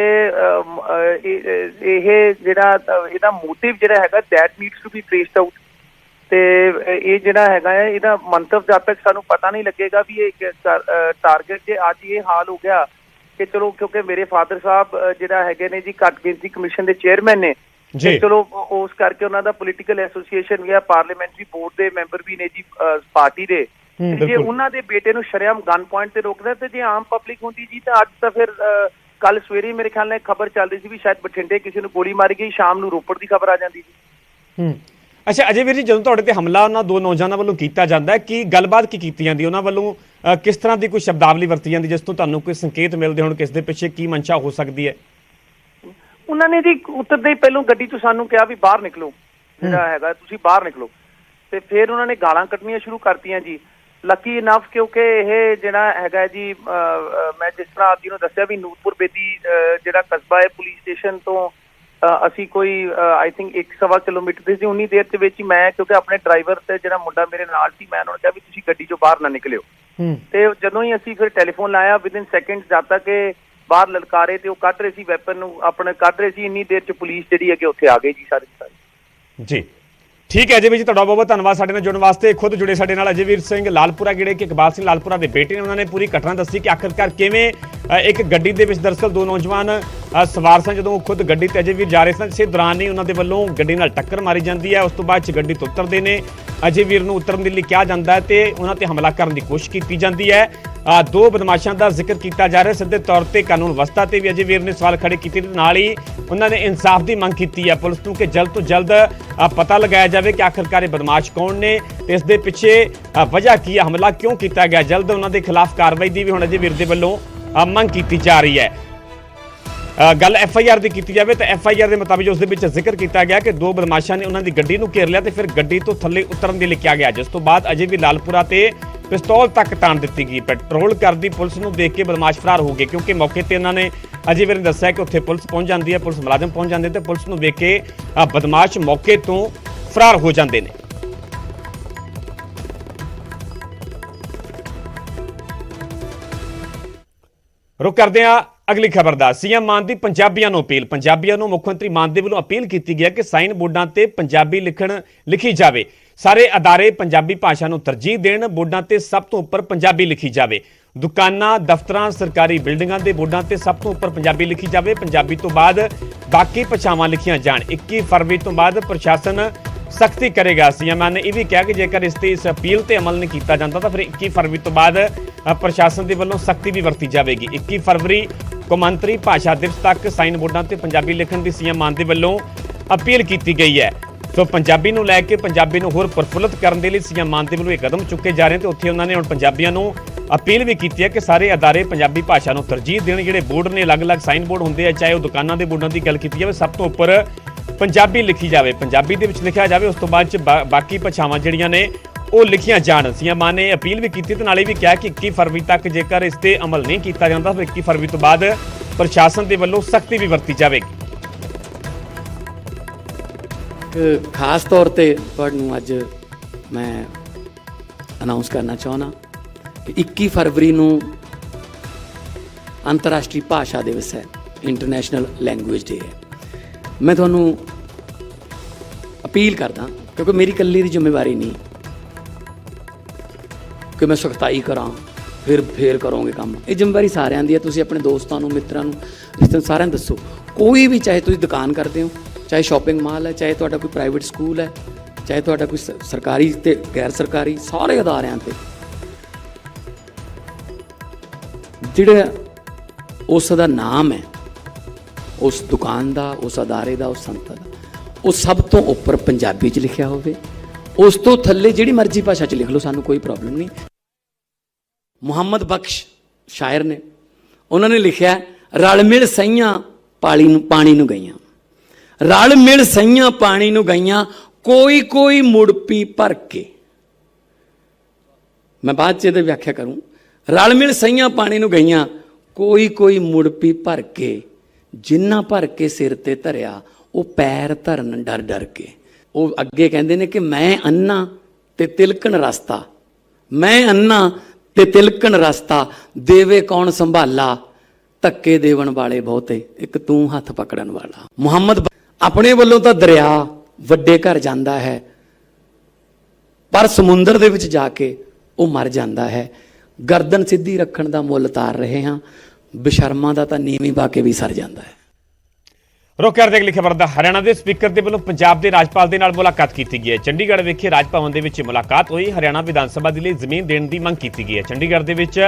ਇਹ ਜਿਹੜਾ ਇਹਦਾ ਮੋਟਿਵ ਜਿਹੜਾ ਹੈਗਾ that needs to be traced out. ਤੇ ਇਹ ਜਿਹੜਾ ਹੈਗਾ ਹੈ ਇਹਦਾ ਮੰਤਵ ਜਦ ਤੱਕ ਸਾਨੂੰ ਪਤਾ ਨਹੀਂ ਲੱਗੇਗਾ ਵੀ ਇਹ ਟਾਰਗੇਟ ਜੇ ਅੱਜ ਇਹ ਹਾਲ ਹੋ ਗਿਆ ਕਿ ਚਲੋ ਕਿਉਂਕਿ ਮੇਰੇ ਫਾਦਰ ਸਾਹਿਬ ਜਿਹੜਾ ਹੈਗੇ ਨੇ ਜੀ ਘੱਟ ਗਿਣਤੀ ਕਮਿਸ਼ਨ ਦੇ ਚੇਅਰਮੈਨ ਨੇ ਚਲੋ ਉਸ ਕਰਕੇ ਉਹਨਾਂ ਦਾ ਪੋਲੀਟੀਕਲ ਐਸੋਸੀਏਸ਼ਨ ਜਾਂ ਪਾਰਲੀਮੈਂਟਰੀ ਬੋਰਡ ਦੇ ਮੈਂਬਰ ਵੀ ਨੇ ਜੀ ਪਾਰਟੀ ਦੇ। ਜੇ ਉਹਨਾਂ ਦੇ ਬੇਟੇ ਨੂੰ ਸ਼ਰੇਆਮ ਗਨ ਪੁਆਇੰਟ ਤੇ ਰੋਕਦਾ ਤੇ ਜੇ ਆਮ ਪਬਲਿਕ ਹੁੰਦੀ ਜੀ ਤਾਂ ਅੱਜ ਤਾਂ ਫਿਰ ਕੱਲ ਸਵੇਰੇ ਮੇਰੇ ਖਿਆਲ ਨਾਲ ਖਬਰ ਚੱਲ ਰਹੀ ਸੀ ਵੀ ਸ਼ਾਇਦ ਬਠਿੰਡੇ ਕਿਸੇ ਨੂੰ ਗੋਲੀ ਮਾਰੀ ਗਈ, ਸ਼ਾਮ ਨੂੰ ਰੋਪੜ ਦੀ ਖਬਰ ਆ ਜਾਂਦੀ ਜੀ। ਅੱਛਾ ਅਜੇ ਵੀਰ ਜੀ, ਜਦੋਂ ਤੁਹਾਡੇ ਤੇ ਹਮਲਾ ਉਹਨਾਂ ਦੋ ਨੌਜਵਾਨਾਂ ਵੱਲੋਂ ਕੀਤਾ ਜਾਂਦਾ ਹੈ ਕੀ ਗੱਲਬਾਤ ਕੀ ਕੀਤੀ ਜਾਂਦੀ ਉਹਨਾਂ ਵੱਲੋਂ? ਕਿਸ ਤਰ੍ਹਾਂ ਦੀ ਕੋਈ ਸ਼ਬਦਾਵਲੀ ਵਰਤੀ ਜਾਂਦੀ ਜਿਸ ਤੋਂ ਤੁਹਾਨੂੰ ਕੋਈ ਸੰਕੇਤ ਮਿਲਦੇ ਹੋਣ ਕਿਸ ਦੇ ਪਿੱਛੇ ਕੀ ਮਨਸ਼ਾ ਹੋ ਸਕਦੀ ਹੈ? ਉਹਨਾਂ ਨੇ ਜੀ ਉਤਰਦੇ ਪਹਿਲੋਂ ਗੱਡੀ ਤੋਂ ਸਾਨੂੰ ਕਿਹਾ ਵੀ ਬਾਹਰ ਨਿਕਲੋ, ਜਿਹੜਾ ਹੈਗਾ ਤੁਸੀਂ ਬਾਹਰ ਨਿਕਲੋ, ਤੇ ਫਿਰ ਉਹਨਾਂ ਨੇ ਗਾਲਾਂ ਕੱਢਣੀਆਂ ਸ਼ੁਰੂ ਕਰਤੀਆਂ ਜੀ। ਲੱਕੀ ਇਨਫ ਕਿਉਂਕਿ ਇਹ ਜਿਹੜਾ ਹੈਗਾ ਜੀ ਮੈਂ ਜਿਸ ਤਰ੍ਹਾਂ ਆਪ ਜੀ ਨੂੰ ਦੱਸਿਆ ਵੀ ਨੂਰਪੁਰ ਬੇਦੀ ਜਿਹੜਾ ਕਸਬਾ ਹੈ ਪੁਲਿਸ ਸਟੇਸ਼ਨ ਤੋਂ ਅਸੀਂ ਕੋਈ ਆਈ ਥਿੰਕ 1.25 ਕਿਲੋਮੀਟਰ ਦੇ ਸੀ। ਉਨੀ ਦੇਰ ਦੇ ਵਿੱਚ ਹੀ ਮੈਂ ਕਿਉਂਕਿ ਆਪਣੇ ਡਰਾਈਵਰ ਤੇ ਜਿਹੜਾ ਮੁੰਡਾ ਮੇਰੇ ਨਾਲ ਸੀ ਮੈਂ ਉਹਨਾਂ ਨੂੰ ਕਿਹਾ ਵੀ ਤੁਸੀਂ ਗੱਡੀ ਚੋਂ ਬਾਹਰ ਨਾ ਨਿਕਲਿਓ। ਤੇ ਜਦੋਂ ਹੀ ਅਸੀਂ ਫਿਰ ਟੈਲੀਫੋਨ ਲਾਇਆ ਵਿਦਿਨ ਸੈਕਿੰਡ ਜਦ ਤੱਕ ਇਹ ਬਾਹਰ ਲਲਕਾਰੇ ਤੇ ਉਹ ਕੱਢ ਰਹੇ ਸੀ ਵੈਪਨ ਨੂੰ ਆਪਣੇ ਕੱਢ ਰਹੇ ਸੀ, ਇੰਨੀ ਦੇਰ ਚ ਪੁਲਿਸ ਜਿਹੜੀ ਹੈ ਕਿ ਉੱਥੇ ਆ ਗਈ ਜੀ ਸਾਰੀ। ਜੀ ਠੀਕ ਹੈ ਅਜੇ ਵੀਰ ਜੀ, ਤੁਹਾਡਾ ਬਹੁਤ ਬਹੁਤ ਧੰਨਵਾਦ ਸਾਡੇ ਨਾਲ ਜੁੜਨ ਵਾਸਤੇ। ਖੁਦ ਜੁੜੇ ਸਾਡੇ ਨਾਲ ਅਜੇਵੀਰ ਸਿੰਘ ਲਾਲਪੁਰਾ ਜਿਹੜੇ ਕਿ ਇਕਬਾਲ ਸਿੰਘ ਲਾਲਪੁਰਾ ਦੇ ਬੇਟੇ ਨੇ। ਉਹਨਾਂ ਨੇ ਪੂਰੀ ਘਟਨਾ ਦੱਸੀ ਕਿ ਆਖਿਰਕਾਰ ਕਿਵੇਂ ਇੱਕ ਗੱਡੀ ਦੇ ਵਿੱਚ ਦਰਅਸਲ ਦੋ ਨੌਜਵਾਨ ਸਵਾਰ ਸਨ। ਜਦੋਂ ਖੁਦ ਗੱਡੀ ਤੇ ਅਜੇਵੀਰ ਜਾ ਰਹੇ ਸਨ ਇਸੇ ਦੌਰਾਨ ਹੀ ਉਹਨਾਂ ਦੇ ਵੱਲੋਂ ਗੱਡੀ ਨਾਲ ਟੱਕਰ ਮਾਰੀ ਜਾਂਦੀ ਹੈ। ਉਸ ਤੋਂ ਬਾਅਦ 'ਚ ਗੱਡੀ ਤੋਂ ਉਤਰਦੇ ਨੇ, ਅਜੇਵੀਰ ਨੂੰ ਉਤਰਨ ਦੇ ਲਈ ਕਿਹਾ ਜਾਂਦਾ ਹੈ ਤੇ ਉਹਨਾਂ ਤੇ ਹਮਲਾ ਕਰਨ ਦੀ ਕੋਸ਼ਿਸ਼ ਕੀਤੀ ਜਾਂਦੀ ਹੈ। ਦੋ ਬਦਮਾਸ਼ਾਂ ਦਾ ਜ਼ਿਕਰ ਕੀਤਾ ਜਾ ਰਿਹਾ। ਸਿੱਧੇ ਤੌਰ ਤੇ ਕਾਨੂੰਨ ਵਿਵਸਥਾ ਤੇ ਵੀ ਅਜੇਵੀਰ ਨੇ ਸਵਾਲ ਖੜੇ ਕੀਤੇ ਤੇ ਨਾਲ ਹੀ ਉਹਨਾਂ ਨੇ ਇਨਸਾਫ ਦੀ ਮੰਗ ਕੀਤੀ ਹੈ ਪੁਲਿਸ ਨੂੰ ਕਿ ਜਲਦ ਤੋਂ ਜਲਦ ਪਤਾ ਲਗਾਇਆ ਜਾਵੇ ਕਿ ਆਖਿਰਕਾਰ ਇਹ ਬਦਮਾਸ਼ ਕੌਣ ਨੇ ਤੇ ਇਸ ਦੇ ਪਿੱਛੇ ਵਜ੍ਹਾ ਕੀ ਹੈ, ਹਮਲਾ ਕਿਉਂ ਕੀਤਾ ਗਿਆ। ਜਲਦ ਉਹਨਾਂ ਦੇ ਖਿਲਾਫ ਕਾਰਵਾਈ ਦੀ ਵੀ ਹੁਣ ਅਜੇਵੀਰ ਦੇ ਵੱਲੋਂ ਮੰਗ ਕੀਤੀ ਜਾ ਰਹੀ ਹੈ। ਗੱਲ FIR ਦੀ ਕੀਤੀ ਜਾਵੇ ਤਾਂ FIR ਦੇ ਮੁਤਾਬਿਕ ਉਸ ਦੇ ਵਿੱਚ ਜ਼ਿਕਰ ਕੀਤਾ ਗਿਆ ਕਿ ਦੋ ਬਦਮਾਸ਼ਾਂ ਨੇ ਉਹਨਾਂ ਦੀ ਗੱਡੀ ਨੂੰ ਘੇਰ ਲਿਆ ਤੇ ਫਿਰ ਗੱਡੀ ਤੋਂ ਥੱਲੇ ਉਤਰਨ ਦੀ ਲਿਖਿਆ ਗਿਆ, ਜਿਸ ਤੋਂ ਬਾਅਦ ਅਜੇ ਵੀ ਲਾਲਪੁਰਾ ਤੇ ਪਿਸਤੌਲ ਤੱਕ ਤਾਣ ਦਿੱਤੀ ਗਈ। ਪੈਟਰੋਲ ਕਰਦੀ ਪੁਲਿਸ ਨੂੰ ਦੇਖ ਕੇ ਬਦਮਾਸ਼ ਫਰਾਰ ਹੋ ਗਏ ਕਿਉਂਕਿ ਮੌਕੇ ਤੇ ਉਹਨਾਂ ਨੇ ਅਜੇਵੀਰ ਨੇ ਦੱਸਿਆ ਕਿ ਉੱਥੇ ਪੁਲਿਸ ਪਹੁੰਚ ਜਾਂਦੀ ਹੈ, ਪੁਲਿਸ ਮੁਲਾਜ਼ਮ ਪਹੁੰਚ ਜਾਂਦੇ ਤੇ ਪੁਲਿਸ ਨੂੰ ਵੇਖ ਕੇ ਬਦਮਾਸ਼ ਮੌਕੇ ਤੋਂ ਫਰਾਰ ਹੋ ਜਾਂਦੇ ਨੇ। ਰੁਕ ਕਰਦੇ ਹਾਂ ਅਗਲੀ ਖਬਰ ਦਾ। CM ਮਾਨ ਦੀ ਪੰਜਾਬੀਆਂ ਨੂੰ ਅਪੀਲ। ਪੰਜਾਬੀਆਂ ਨੂੰ ਮੁੱਖ ਮੰਤਰੀ ਮਾਨ ਦੇ ਵੱਲੋਂ ਅਪੀਲ ਕੀਤੀ ਗਈ ਹੈ ਕਿ ਸਾਈਨ ਬੋਰਡਾਂ ਤੇ ਪੰਜਾਬੀ ਲਿਖੀ ਜਾਵੇ। ਸਾਰੇ ਅਦਾਰੇ ਪੰਜਾਬੀ ਭਾਸ਼ਾ ਨੂੰ ਤਰਜੀਹ ਦੇਣ, ਬੋਰਡਾਂ ਤੇ ਸਭ ਤੋਂ ਉੱਪਰ ਪੰਜਾਬੀ ਲਿਖੀ ਜਾਵੇ। ਦੁਕਾਨਾਂ, ਦਫ਼ਤਰਾਂ, ਸਰਕਾਰੀ ਬਿਲਡਿੰਗਾਂ ਦੇ ਬੋਰਡਾਂ ਤੇ ਸਭ ਤੋਂ ਉੱਪਰ ਪੰਜਾਬੀ ਲਿਖੀ ਜਾਵੇ। ਪੰਜਾਬੀ ਤੋਂ ਬਾਅਦ ਬਾਕੀ ਭਾਸ਼ਾਵਾਂ ਲਿਖੀਆਂ ਜਾਣ। 21 ਫਰਵਰੀ ਤੋਂ ਬਾਅਦ ਪ੍ਰਸ਼ਾਸਨ ਸਖਤੀ ਕਰੇਗਾ। CM ਮਾਨ ਨੇ ਇਹ ਵੀ ਕਿਹਾ ਕਿ ਜੇਕਰ ਇਸ ਅਪੀਲ ਤੇ ਅਮਲ ਨਹੀਂ ਕੀਤਾ ਜਾਂਦਾ ਤਾਂ ਫਿਰ 21 ਫਰਵਰੀ ਤੋਂ ਬਾਅਦ ਪ੍ਰਸ਼ਾਸਨ ਦੇ ਵੱਲੋਂ ਸਖਤੀ ਵੀ ਵਰਤੀ ਜਾਵੇਗੀ। 21 ਫਰਵਰੀ ਕੌਮਾਂਤਰੀ ਭਾਸ਼ਾ ਦਿਵਸ ਤੱਕ ਸਾਈਨ ਬੋਰਡਾਂ ਤੇ ਪੰਜਾਬੀ ਲਿਖਣ ਦੀ CM ਮਾਨ ਦੇ ਵੱਲੋਂ ਅਪੀਲ ਕੀਤੀ ਗਈ ਹੈ। ਸੋ ਪੰਜਾਬੀ ਨੂੰ ਲੈ ਕੇ ਪੰਜਾਬੀ ਨੂੰ ਹੋਰ ਪ੍ਰਫੁੱਲਤ ਕਰਨ ਦੇ ਲਈ CM ਮਾਨ ਦੇ ਵੱਲੋਂ ਇਹ ਕਦਮ ਚੁੱਕੇ ਜਾ ਰਹੇ ਤੇ ਉੱਥੇ ਉਹਨਾਂ ਨੇ ਹੁਣ ਪੰਜਾਬੀਆਂ ਨੂੰ ਅਪੀਲ ਵੀ ਕੀਤੀ ਹੈ ਕਿ ਸਾਰੇ ਅਦਾਰੇ ਪੰਜਾਬੀ ਭਾਸ਼ਾ ਨੂੰ ਤਰਜੀਹ ਦੇਣ। ਜਿਹੜੇ ਬੋਰਡ ਨੇ ਅਲੱਗ-ਅਲੱਗ ਸਾਈਨ ਬੋਰਡ ਹੁੰਦੇ ਆ, ਚਾਹੇ ਉਹ ਦੁਕਾਨਾਂ ਦੇ ਬੋਰਡਾਂ ਦੀ ਗੱਲ ਕੀਤੀ ਜਾਵੇ, ਸਭ ਤੋਂ ਉੱਪਰ ਪੰਜਾਬੀ ਲਿਖੀ ਜਾਵੇ, ਪੰਜਾਬੀ ਦੇ ਵਿੱਚ ਲਿਖਿਆ ਜਾਵੇ। ਉਸ ਤੋਂ ਬਾਅਦ 'ਚ ਬਾਕੀ ਭਾਸ਼ਾਵਾਂ ਜਿਹੜੀਆਂ ਨੇ ਉਹ ਲਿਖੀਆਂ ਜਾਣ। CM ਮਾਨ ਨੇ ਅਪੀਲ ਵੀ ਕੀਤੀ ਤੇ ਨਾਲੇ ਵੀ ਕਿਹਾ ਕਿ 21 ਫਰਵਰੀ ਤੱਕ ਜੇਕਰ ਇਸ ਤੇ ਅਮਲ ਨਹੀਂ ਕੀਤਾ ਜਾਂਦਾ ਤਾਂ 21 ਫਰਵਰੀ ਤੋਂ ਬਾਅਦ ਪ੍ਰਸ਼ਾਸਨ ਦੇ ਵੱਲੋਂ ਸਖਤੀ ਵੀ ਵਰਤੀ ਜਾਵੇਗੀ। ਖਾਸ ਤੌਰ ਤੇ ਤੁਹਾਨੂੰ ਅੱਜ ਮੈਂ ਅਨਾਉਂਸ ਕਰਨਾ ਚਾਹੁੰਦਾ ਕਿ 21 ਫਰਵਰੀ ਨੂੰ ਅੰਤਰਰਾਸ਼ਟਰੀ ਭਾਸ਼ਾ ਦਿਵਸ ਹੈ, ਇੰਟਰਨੈਸ਼ਨਲ ਲੈਂਗੁਏਜ ਡੇ ਹੈ। ਮੈਂ ਤੁਹਾਨੂੰ ਅਪੀਲ ਕਰਦਾ ਕਿਉਂਕਿ ਮੇਰੀ ਇਕੱਲੀ ਦੀ ਜ਼ਿੰਮੇਵਾਰੀ ਨਹੀਂ ਕਿ ਮੈਂ ਸਖਤਾਈ ਕਰਾਂ ਫਿਰ ਕਰੋਗੇ ਕੰਮ। ਇਹ ਜ਼ਿੰਮੇਵਾਰੀ ਸਾਰਿਆਂ ਦੀ ਹੈ। ਤੁਸੀਂ ਆਪਣੇ ਦੋਸਤਾਂ ਨੂੰ, ਮਿੱਤਰਾਂ ਨੂੰ, ਰਿਸ਼ਤੇਦਾਰਾਂ ਸਾਰਿਆਂ ਨੂੰ ਦੱਸੋ। ਕੋਈ ਵੀ, ਚਾਹੇ ਤੁਸੀਂ ਦੁਕਾਨ ਕਰਦੇ ਹੋ, ਚਾਹੇ ਸ਼ਾਪਿੰਗ ਮਾਲ ਹੈ, ਚਾਹੇ ਤੁਹਾਡਾ ਕੋਈ ਪ੍ਰਾਈਵੇਟ ਸਕੂਲ ਹੈ, ਚਾਹੇ ਤੁਹਾਡਾ ਕੋਈ ਸਰਕਾਰੀ ਤੇ ਗੈਰ ਸਰਕਾਰੀ, ਸਾਰੇ ਅਦਾਰਿਆਂ ਤੇ ਜਿਹੜਾ ਉਸ ਦਾ ਨਾਮ ਹੈ, ਉਸ ਦੁਕਾਨ ਦਾ, ਉਸ ਅਦਾਰੇ ਦਾ, ਉਸ ਸੰਸਥਾ ਦਾ, ਉਹ ਸਭ ਤੋਂ ਉੱਪਰ ਪੰਜਾਬੀ 'ਚ ਲਿਖਿਆ ਹੋਵੇ। ਉਸ ਤੋਂ ਥੱਲੇ ਜਿਹੜੀ ਮਰਜ਼ੀ ਭਾਸ਼ਾ 'ਚ ਲਿਖ ਲਓ, ਸਾਨੂੰ ਕੋਈ ਪ੍ਰੋਬਲਮ ਨਹੀਂ। ਮੁਹੰਮਦ ਬਖਸ਼ ਸ਼ਾਇਰ ਨੇ, ਉਹਨਾਂ ਨੇ ਲਿਖਿਆ ਰਲ ਮਿਲ ਸਈਆਂ ਪਾਣੀ ਨੂੰ ਗਈਆਂ, ਰਲ ਮਿਲ ਸਈਆਂ ਪਾਣੀ ਨੂੰ ਗਈਆਂ, ਕੋਈ ਕੋਈ ਮੁੜ ਪੀ ਭਰ ਕੇ। ਮੈਂ ਬਾਅਦ 'ਚ ਇਹਦੀ ਵਿਆਖਿਆ ਕਰੂੰ। ਰਲ ਮਿਲ ਸਈਆਂ ਪਾਣੀ ਨੂੰ ਗਈਆਂ, ਕੋਈ ਕੋਈ ਮੁੜ ਪੀ ਭਰ ਕੇ, ਜਿੰਨਾ ਭਰ ਕੇ ਸਿਰ ਤੇ ਧਰਿਆ ਉਹ ਪੈਰ ਧਰਨ ਡਰ ਡਰ ਕੇ। ਉਹ ਅੱਗੇ ਕਹਿੰਦੇ ਨੇ ਕਿ ਮੈਂ ਅੰਨਾ ਤੇ ਤਿਲਕਣ ਰਸਤਾ, ਮੈਂ ਅੰਨਾ ਤੇ ਤਿਲਕਣ ਰਸਤਾ, ਦੇਵੇ ਕੌਣ ਸੰਭਾਲਾ, ਧੱਕੇ ਦੇਵਣ ਵਾਲੇ ਬਹੁਤੇ, ਇੱਕ ਤੂੰ ਹੱਥ ਪਕੜਨ ਵਾਲਾ। ਮੁਹੰਮਦ ਆਪਣੇ ਵੱਲੋਂ ਤਾਂ ਦਰਿਆ ਵੱਡੇ ਘਰ ਜਾਂਦਾ ਹੈ, ਪਰ ਸਮੁੰਦਰ ਦੇ ਵਿੱਚ ਜਾ ਕੇ ਉਹ ਮਰ ਜਾਂਦਾ ਹੈ। ਗਰਦਨ ਸਿੱਧੀ ਰੱਖਣ ਦਾ ਮੁੱਲ ਤਾਰ ਰਹੇ ਹਾਂ, ਬੇਸ਼ਰਮਾਂ ਦਾ ਤਾਂ ਨੀਵੀਂ ਪਾ ਕੇ ਵੀ ਸਰ ਜਾਂਦਾ ਹੈ। ਰੁਕ ਕਰਦੇ ਅਗਲੀ ਖਬਰ ਦਾ। ਹਰਿਆਣਾ ਦੇ ਸਪੀਕਰ ਦੇ ਵੱਲੋਂ ਪੰਜਾਬ ਦੇ ਰਾਜਪਾਲ ਦੇ ਨਾਲ ਮੁਲਾਕਾਤ ਕੀਤੀ ਗਈ ਹੈ। ਚੰਡੀਗੜ੍ਹ ਵਿਖੇ ਰਾਜ ਭਵਨ ਦੇ ਵਿੱਚ ਮੁਲਾਕਾਤ ਹੋਈ। ਹਰਿਆਣਾ ਵਿਧਾਨ ਸਭਾ ਦੇ ਲਈ ਜ਼ਮੀਨ ਦੇਣ ਦੀ ਮੰਗ ਕੀਤੀ ਗਈ ਹੈ। ਚੰਡੀਗੜ੍ਹ ਦੇ ਵਿੱਚ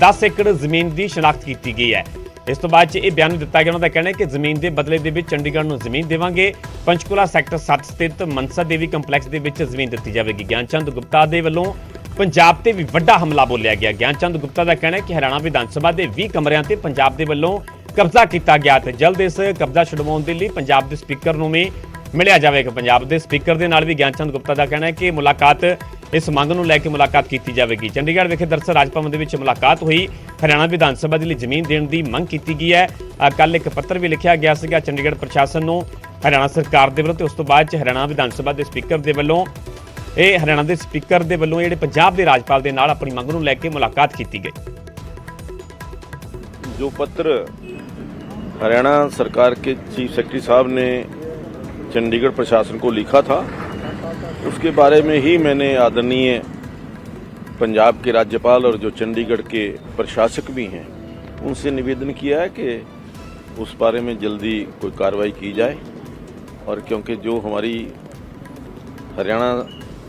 10 ਏਕੜ ਜ਼ਮੀਨ ਦੀ ਸ਼ਨਾਖਤ ਕੀਤੀ ਗਈ ਹੈ। ਇਸ ਤੋਂ ਬਾਅਦ 'ਚ ਇਹ ਬਿਆਨ ਦਿੱਤਾ ਗਿਆ। ਉਹਨਾਂ ਦਾ ਕਹਿਣਾ ਹੈ ਕਿ ਜ਼ਮੀਨ ਦੇ ਬਦਲੇ ਦੇ ਵਿੱਚ ਚੰਡੀਗੜ੍ਹ ਨੂੰ ਜ਼ਮੀਨ ਦੇਵਾਂਗੇ। ਪੰਚਕੂਲਾ ਸੈਕਟਰ 7 ਸਥਿਤ ਮਨਸਾ ਦੇਵੀ ਕੰਪਲੈਕਸ ਦੇ ਵਿੱਚ ਜ਼ਮੀਨ ਦਿੱਤੀ ਜਾਵੇਗੀ। ਗਿਆਨਚੰਦ ਗੁਪਤਾ ਦੇ ਵੱਲੋਂ ਪੰਜਾਬ ਤੇ ਵੀ ਵੱਡਾ ਹਮਲਾ ਬੋਲਿਆ ਗਿਆ। ਗਿਆਨਚੰਦ ਗੁਪਤਾ ਦਾ ਕਹਿਣਾ ਹੈ ਕਿ ਹਰਿਆਣਾ ਵਿਧਾਨ ਸਭਾ ਦੇ 20 ਕਮਰਿਆਂ ਤੇ ਪੰਜਾਬ ਦੇ ਵੱਲੋਂ ਕਬਜ਼ਾ ਕੀਤਾ ਗਿਆ ਤੇ ਜਲਦ ਇਸ ਕਬਜ਼ਾ ਛੁਡਵਾਉਣ ਦੇ ਲਈ ਪੰਜਾਬ ਦੇ ਸਪੀਕਰ ਨੂੰ ਵੀ ਮਿਲਿਆ ਜਾਵੇਗਾ। ਪੰਜਾਬ ਦੇ ਸਪੀਕਰ ਦੇ ਨਾਲ ਵੀ ਗਿਆਨਚੰਦ ਗੁਪਤਾ ਦਾ ਕਹਿਣਾ ਹੈ ਕਿ ਮੁਲਾਕਾਤ, ਇਸ ਮੰਗ ਨੂੰ ਲੈ ਕੇ ਮੁਲਾਕਾਤ ਕੀਤੀ ਜਾਵੇਗੀ। ਚੰਡੀਗੜ੍ਹ ਵਿਖੇ ਦਰਅਸਲ ਰਾਜ ਭਵਨ ਦੇ ਵਿੱਚ ਮੁਲਾਕਾਤ ਹੋਈ। ਹਰਿਆਣਾ ਵਿਧਾਨ ਸਭਾ ਦੇ ਲਈ ਜ਼ਮੀਨ ਦੇਣ ਦੀ ਮੰਗ ਕੀਤੀ ਗਈ ਹੈ। ਕੱਲ ਇੱਕ ਪੱਤਰ ਵੀ ਲਿਖਿਆ ਗਿਆ ਸੀਗਾ ਚੰਡੀਗੜ੍ਹ ਪ੍ਰਸ਼ਾਸਨ ਨੂੰ ਹਰਿਆਣਾ ਸਰਕਾਰ ਦੇ ਵੱਲੋਂ, ਤੇ ਉਸ ਤੋਂ ਬਾਅਦ 'ਚ ਹਰਿਆਣਾ ਵਿਧਾਨ ਸਭਾ ਦੇ ਸਪੀਕਰ ਦੇ ਵੱਲੋਂ, ਇਹ ਹਰਿਆਣਾ ਦੇ ਸਪੀਕਰ ਦੇ ਵੱਲੋਂ ਜਿਹੜੇ ਪੰਜਾਬ ਦੇ ਰਾਜਪਾਲ ਦੇ ਨਾਲ ਆਪਣੀ ਮੰਗ ਨੂੰ ਲੈ ਕੇ ਮੁਲਾਕਾਤ ਕੀਤੀ ਗਈ। जो पत्र हरियाणा सरकार के चीफ सेक्रेटरी साहब ने चंडीगढ़ प्रशासन को लिखा था, उसके बारे में ही मैंने आदरणीय पंजाब के राज्यपाल और जो चंडीगढ़ के प्रशासक भी हैं उनसे निवेदन किया है कि उस बारे में जल्दी कोई कार्रवाई की जाए, और क्योंकि जो हमारी हरियाणा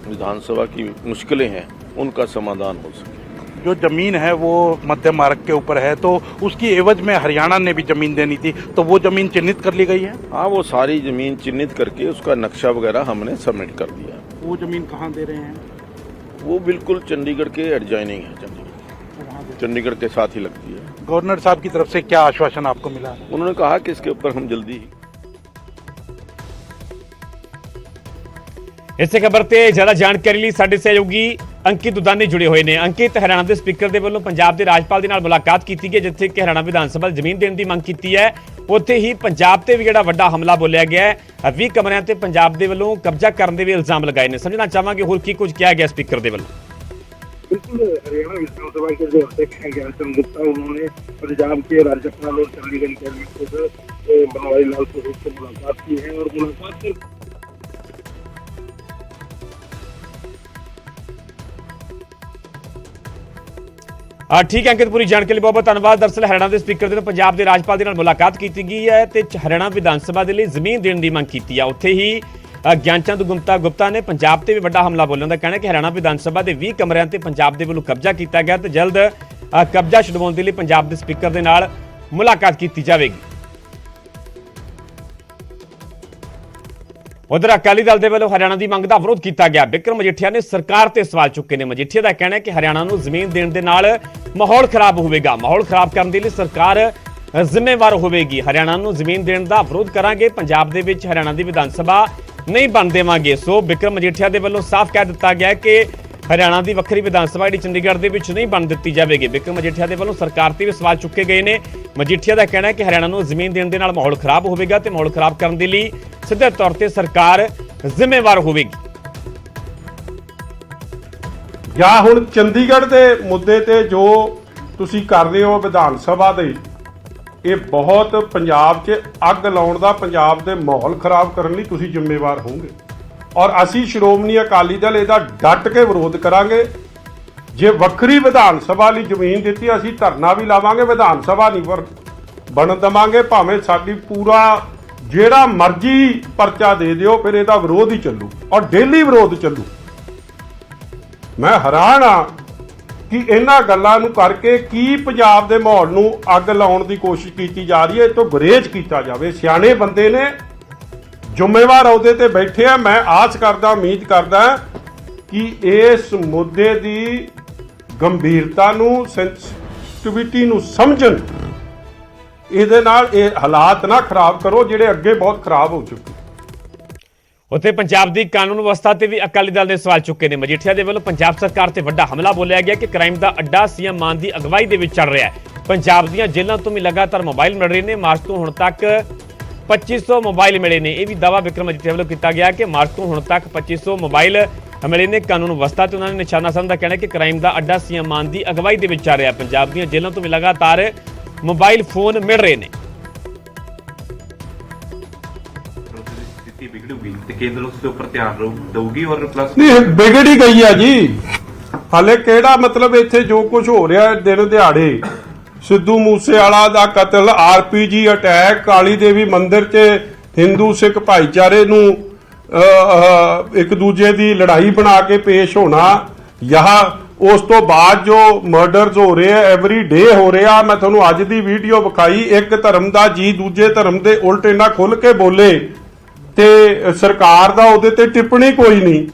विधानसभा की मुश्किलें हैं उनका समाधान हो सके। जो ज़मीन है वो मध्य मार्ग के ऊपर है, तो उसकी एवज में हरियाणा ने भी ज़मीन देनी थी, तो वो ज़मीन चिन्हित कर ली गई है। हाँ, वो सारी ज़मीन चिन्हित करके उसका नक्शा वगैरह हमने सबमिट कर दिया। वो ज़मीन कहाँ दे रहे हैं? वो बिल्कुल चंडीगढ़ के एडजॉइनिंग है, चंडीगढ़ के साथ ही लगती है। गवर्नर साहब की तरफ से क्या आश्वासन आपको मिला? उन्होंने कहा कि इसके ऊपर हम जल्दी ਇਸੇ ਖਬਰ ਤੇ ਜ਼ਿਆਦਾ ਜਾਣਕਾਰੀ ਲਈ ਸਾਡੇ ਸਹਿਯੋਗੀ ਅੰਕਿਤ ਦੁਦਾਨੀ ਜੁੜੇ ਹੋਏ ਨੇ। ਅੰਕਿਤ, ਹਰਿਆਣਾ ਦੇ ਸਪੀਕਰ ਦੇ ਵੱਲੋਂ ਪੰਜਾਬ ਦੇ ਰਾਜਪਾਲ ਦੇ ਨਾਲ ਮੁਲਾਕਾਤ ਕੀਤੀ ਗਈ, ਜਿੱਥੇ ਕਿ ਹਰਿਆਣਾ ਵਿਧਾਨ ਸਭਾ ਜ਼ਮੀਨ ਦੇਣ ਦੀ ਮੰਗ ਕੀਤੀ ਹੈ। ਉੱਥੇ ਹੀ ਪੰਜਾਬ ਤੇ ਵੀ ਜਿਹੜਾ ਵੱਡਾ ਹਮਲਾ ਬੋਲਿਆ ਗਿਆ ਹੈ। 20 ਕਮਰਿਆਂ ਤੇ ਪੰਜਾਬ ਦੇ ਵੱਲੋਂ ਕਬਜ਼ਾ ਕਰਨ ਦੇ ਵੀ ਇਲਜ਼ਾਮ ਲਗਾਏ ਨੇ। ਸਮਝਣਾ ਚਾਹਾਂਗੇ ਹੋਰ ਕੀ ਕੁਝ ਕਿਹਾ ਗਿਆ ਸਪੀਕਰ ਦੇ ਵੱਲੋਂ। बिल्कुल, हरियाणा विधानसभा के जो अध्यक्ष हैं ज्ञानचंद गुप्ता, उन्होंने पंजाब के राज्यपाल और चंडीगढ़ के एडमिनिस्ट्रेटर बनवारी लाल पुरोहित से मुलाकात की है, और मुलाकात के ठीक है अंकित, पूरी जानकारी ਲਈ ਬਹੁਤ ਧੰਨਵਾਦ। ਦਰਅਸਲ ਹਰਿਆਣਾ ਦੇ ਸਪੀਕਰ ਦੇ ਨਾਲ ਪੰਜਾਬ ਦੇ ਰਾਜਪਾਲ ਦੇ ਨਾਲ ਮੁਲਾਕਾਤ ਕੀਤੀ ਗਈ ਹੈ ਤੇ ਹਰਿਆਣਾ ਵਿਧਾਨ ਸਭਾ ਦੇ ਲਈ ਜ਼ਮੀਨ ਦੇਣ ਦੀ ਮੰਗ ਕੀਤੀ ਹੈ। ਉੱਥੇ ਹੀ ਗਿਆਨਚੰਦ ਗੁਪਤਾ ਨੇ ਪੰਜਾਬ ਤੇ ਵੀ ਵੱਡਾ ਹਮਲਾ ਬੋਲਣ ਦਾ ਕਹਿਣਾ ਕਿ ਹਰਿਆਣਾ ਵਿਧਾਨ ਸਭਾ ਦੇ 20 ਕਮਰਿਆਂ ਤੇ ਪੰਜਾਬ ਦੇ ਵੱਲੋਂ ਕਬਜ਼ਾ ਕੀਤਾ ਗਿਆ ਤੇ ਜਲਦ ਕਬਜ਼ਾ ਛੁਡਵਾਉਣ ਦੇ ਲਈ ਪੰਜਾਬ ਦੇ ਸਪੀਕਰ ਦੇ ਨਾਲ ਮੁਲਾਕਾਤ ਕੀਤੀ ਜਾਵੇਗੀ। ਉਧਰ ਅਕਾਲੀ ਦਲ ਦੇ ਵੱਲੋਂ ਹਰਿਆਣਾ ਦੀ ਮੰਗ ਦਾ ਵਿਰੋਧ ਕੀਤਾ ਗਿਆ। ਬਿਕਰਮ ਮਜੀਠੀਆ ਨੇ ਸਰਕਾਰ ਤੇ ਸਵਾਲ ਚੁੱਕੇ ਨੇ। ਮਜੀਠੀਆ ਦਾ ਕਹਿਣਾ ਹੈ ਕਿ ਹਰਿਆਣਾ ਨੂੰ ਜ਼ਮੀਨ ਦੇਣ ਦੇ ਨਾਲ ਮਾਹੌਲ ਖਰਾਬ ਹੋਵੇਗਾ। ਮਾਹੌਲ ਖਰਾਬ ਕਰਨ ਦੇ ਲਈ ਸਰਕਾਰ ਜ਼ਿੰਮੇਵਾਰ ਹੋਵੇਗੀ। ਹਰਿਆਣਾ ਨੂੰ ਜ਼ਮੀਨ ਦੇਣ ਦਾ ਵਿਰੋਧ ਕਰਾਂਗੇ। ਪੰਜਾਬ ਦੇ ਵਿੱਚ ਹਰਿਆਣਾ ਦੀ ਵਿਧਾਨ ਸਭਾ ਨਹੀਂ ਬਣ ਦੇਵਾਂਗੇ। ਸੋ ਬਿਕਰਮ ਮਜੀਠੀਆ ਦੇ ਵੱਲੋਂ ਸਾਫ਼ ਕਹਿ ਦਿੱਤਾ ਗਿਆ ਕਿ ਹਰਿਆਣਾ ਦੀ ਵੱਖਰੀ ਵਿਧਾਨ ਸਭਾ ਜਿਹੜੀ ਚੰਡੀਗੜ੍ਹ ਦੇ ਵਿੱਚ ਨਹੀਂ ਬਣ ਦਿੱਤੀ ਜਾਵੇਗੀ। ਬਿਕਰਮ ਮਜੀਠੀਆ ਦੇ ਵੱਲੋਂ ਸਰਕਾਰ ਤੇ ਵੀ ਸਵਾਲ ਚੁੱਕੇ ਗਏ ਨੇ। ਮਜੀਠੀਆ ਦਾ ਕਹਿਣਾ ਹੈ ਕਿ ਹਰਿਆਣਾ ਨੂੰ ਜ਼ਮੀਨ ਦੇਣ ਦੇ ਨਾਲ ਮਾਹੌਲ ਖਰਾਬ ਹੋਵੇਗਾ ਤੇ ਮਾਹੌਲ ਖਰਾਬ ਕਰਨ ਦੇ ਲਈ ਸਿੱਧੇ ਤੌਰ ਤੇ ਸਰਕਾਰ ਜ਼ਿੰਮੇਵਾਰ ਹੋਵੇਗੀ। ਜਾਂ ਹੁਣ ਚੰਡੀਗੜ੍ਹ ਦੇ ਮੁੱਦੇ ਤੇ ਜੋ ਤੁਸੀਂ ਕਰ ਰਹੇ ਹੋ ਵਿਧਾਨ ਸਭਾ ਦੇ, ਇਹ ਬਹੁਤ ਪੰਜਾਬ 'ਚ ਅੱਗ ਲਾਉਣ ਦਾ, ਪੰਜਾਬ ਦੇ ਮਾਹੌਲ ਖਰਾਬ ਕਰਨ ਲਈ ਤੁਸੀਂ ਜ਼ਿੰਮੇਵਾਰ ਹੋਵੋਗੇ, ਔਰ ਅਸੀਂ ਸ਼੍ਰੋਮਣੀ ਅਕਾਲੀ ਦਲ ਇਹਦਾ ਡਟ ਕੇ ਵਿਰੋਧ ਕਰਾਂਗੇ। ਜੇ ਵੱਖਰੀ ਵਿਧਾਨ ਸਭਾ ਲਈ ਜ਼ਮੀਨ ਦਿੱਤੀ, ਅਸੀਂ ਧਰਨਾ ਵੀ ਲਾਵਾਂਗੇ, ਵਿਧਾਨ ਸਭਾ ਨਹੀਂ ਬਣਨ ਦੇਵਾਂਗੇ। ਭਾਵੇਂ ਸਾਡੀ ਪੂਰਾ ਜਿਹੜਾ ਮਰਜ਼ੀ ਪਰਚਾ ਦੇ ਦਿਓ, ਫਿਰ ਇਹਦਾ ਵਿਰੋਧ ਹੀ ਚੱਲੂ ਔਰ ਡੇਲੀ ਵਿਰੋਧ ਚੱਲੂ। ਮੈਂ ਹੈਰਾਨ ਹਾਂ ਕਿ ਇਹਨਾਂ ਗੱਲਾਂ ਨੂੰ ਕਰਕੇ ਕੀ ਪੰਜਾਬ ਦੇ ਮਾਹੌਲ ਨੂੰ ਅੱਗ ਲਾਉਣ ਦੀ ਕੋਸ਼ਿਸ਼ ਕੀਤੀ ਜਾ ਰਹੀ ਹੈ। ਇਹ ਤੋਂ ਗੁਰੇਜ਼ ਕੀਤਾ ਜਾਵੇ। ਸਿਆਣੇ ਬੰਦੇ ਨੇ, ਜ਼ਿੰਮੇਵਾਰ ਅਹੁਦੇ ਤੇ ਬੈਠੇ ਆ। ਮੈਂ ਆਸ ਕਰਦਾ, ਉਮੀਦ ਕਰਦਾ ਕਿ ਇਸ ਮੁੱਦੇ ਦੀ ਗੰਭੀਰਤਾ ਨੂੰ ਸੈਂਸਿਟੀਵਿਟੀ ਨੂੰ ਸਮਝਣ। ਇਹਦੇ ਨਾਲ ਇਹ ਹਾਲਾਤ ਨਾ ਖਰਾਬ ਕਰੋ ਜਿਹੜੇ ਅੱਗੇ ਬਹੁਤ ਖਰਾਬ ਹੋ ਚੁੱਕੇ। ਉੱਥੇ ਪੰਜਾਬ ਦੀ ਕਾਨੂੰਨ ਵਿਵਸਥਾ ਤੇ ਵੀ ਅਕਾਲੀ ਦਲ ਦੇ ਸਵਾਲ ਚੁੱਕੇ ਨੇ। ਮਜੀਠੀਆ ਦੇ ਵੱਲੋਂ ਪੰਜਾਬ ਸਰਕਾਰ ਤੇ ਵੱਡਾ ਹਮਲਾ ਬੋਲਿਆ ਗਿਆ ਕਿ ਕ੍ਰਾਈਮ ਦਾ ਅੱਡਾ ਸੀਐਮ ਮਾਨ ਦੀ ਅਗਵਾਈ ਦੇ ਵਿੱਚ ਚੱਲ ਰਿਹਾ ਹੈ। ਪੰਜਾਬ ਦੀਆਂ ਜੇਲ੍ਹਾਂ ਤੋਂ ਵੀ ਲਗਾਤਾਰ ਮੋਬਾਈਲ ਮਿਲ ਰਹੇ ਨੇ। ਮਾਰਚ ਤੋਂ ਹੁਣ ਤੱਕ 2500 ਮੋਬਾਈਲ ਮਿਲੇ ਨੇ। ਇਹ ਵੀ ਦਾਅਵਾ ਵਿਕਰਮ ਮਜੀਠੀਆ ਵੱਲੋਂ ਕੀਤਾ ਗਿਆ ਕਿ ਮਾਰਚ ਤੋਂ ਹੁਣ ਤੱਕ 2500 ਮੋਬਾਈਲ ਮਿਲੇ ਨੇ। ਕਾਨੂੰਨ ਵਿਵਸਥਾ ਤੇ ਉਹਨਾਂ ਨੇ ਨਿਸ਼ਾਨਾ ਸਾਧਣ ਦਾ ਕਹਿਣਾ ਕਿ ਕ੍ਰਾਈਮ ਦਾ ਅੱਡਾ ਸੀਐਮ ਮਾਨ ਦੀ ਅਗਵਾਈ ਦੇ ਵਿੱਚ ਚੱਲ ਰਿਹਾ। ਪੰਜਾਬ ਦੀਆਂ ਜੇਲ੍ਹਾਂ ਤੋਂ ਵੀ ਲਗਾਤਾਰ ਮੋਬਾਈਲ ਫੋਨ ਮਿਲ ਰਹੇ ਨੇ। बिगड़ूगी तो केंद्र उसके ऊपर ध्यान देगी और प्लस ਨਹੀਂ ਵਿਗੜ ਹੀ ਗਈ ਆ ਜੀ। ਹਾਲੇ ਕਿਹੜਾ ਮਤਲਬ ਇੱਥੇ ਜੋ ਕੁਝ ਹੋ ਰਿਹਾ ਦਿਨ ਦਿਹਾੜੇ, ਸਿੱਧੂ ਮੂਸੇਵਾਲਾ ਦਾ ਕਤਲ, ਆਰਪੀਜੀ ਅਟੈਕ, ਕਾਲੀ ਦੇਵੀ ਮੰਦਿਰ 'ਚ ਹਿੰਦੂ ਸਿੱਖ ਭਾਈਚਾਰੇ ਨੂੰ ਇੱਕ ਦੂਜੇ ਦੀ ਲੜਾਈ ਬਣਾ ਕੇ ਪੇਸ਼ ਹੋਣਾ, ਯਹ ਉਸ ਤੋਂ ਬਾਅਦ ਜੋ ਮਰਡਰਸ ਹੋ ਰਹੇ ਆ ਐਵਰੀ ਡੇ ਹੋ ਰਿਹਾ। ਮੈਂ ਤੁਹਾਨੂੰ ਅੱਜ ਦੀ ਵੀਡੀਓ ਵਿਖਾਈ, ਇੱਕ ਧਰਮ ਦਾ ਜੀ ਦੂਜੇ ਧਰਮ ਦੇ ਉਲਟ ਇੰਨਾ ਖੁੱਲ ਕੇ ਬੋਲੇ ਤੇ ਸਰਕਾਰ ਦਾ ਉਹਦੇ ਤੇ ਟਿੱਪਣੀ ਕੋਈ ਨਹੀਂ।